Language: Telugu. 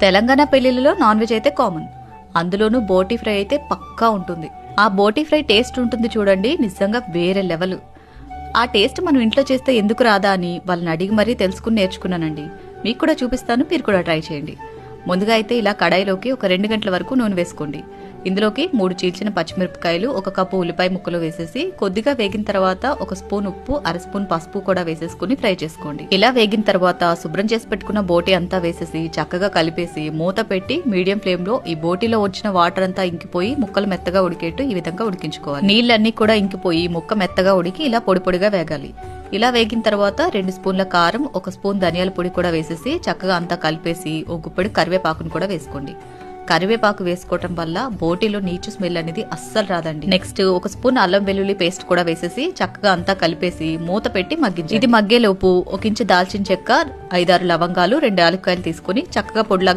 తెలంగాణ పెళ్లిళ్లలో నాన్ వెజ్ అయితే కామన్, అందులోనూ బోటీ ఫ్రై అయితే పక్కా ఉంటుంది. ఆ బోటీ ఫ్రై టేస్ట్ ఉంటుంది చూడండి, నిజంగా వేరే లెవెల్. ఆ టేస్ట్ మనం ఇంట్లో చేస్తే ఎందుకు రాదా అని వాళ్ళని అడిగి మరీ తెలుసుకుని నేర్చుకున్నానండి. మీకు కూడా చూపిస్తాను, మీరు కూడా ట్రై చేయండి. ముందుగా అయితే ఇలా కడాయిలోకి ఒక 2 గంటల వరకు నూనె వేసుకోండి. ఇందులోకి 3 చీల్చిన పచ్చిమిరపకాయలు, 1 కప్పు ఉల్లిపాయ ముక్కలు వేసేసి కొద్దిగా వేగిన తర్వాత 1 స్పూన్ ఉప్పు, 1/2 స్పూన్ పసుపు కూడా వేసేసుకుని ఫ్రై చేసుకోండి. ఇలా వేగిన తర్వాత శుభ్రం చేసి పెట్టుకున్న బోటీ అంతా వేసేసి చక్కగా కలిపేసి మూత పెట్టి మీడియం ఫ్లేమ్ లో ఈ బోటీలో వచ్చిన వాటర్ అంతా ఇంకిపోయి ముక్కలు మెత్తగా ఉడికేట్టు ఈ విధంగా ఉడికించుకోవాలి. నీళ్ళన్నీ కూడా ఇంకిపోయి ముక్క మెత్తగా ఉడికి ఇలా పొడి పొడిగా వేగాలి. ఇలా వేగిన తర్వాత 2 స్పూన్ల కారం, 1 స్పూన్ ధనియాల పొడి కూడా వేసేసి చక్కగా అంతా కలిపేసి ఒక గుప్పెడు కరివేపాకును కూడా వేసుకోండి. కరివేపాకు వేసుకోవటం వల్ల బోటీలో నీచు స్మెల్ అనేది అస్సలు రాదండి. నెక్స్ట్ 1 స్పూన్ అల్లం వెల్లుల్లి పేస్ట్ కూడా వేసేసి చక్కగా అంతా కలిపేసి మూత పెట్టి మగ్గించండి. ఇది మగ్గేలోపు 1 ఇంచు దాల్చిన చెక్క, 5-6 లవంగాలు, 2 యాలక్కాయలు తీసుకుని చక్కగా పొడిలాగా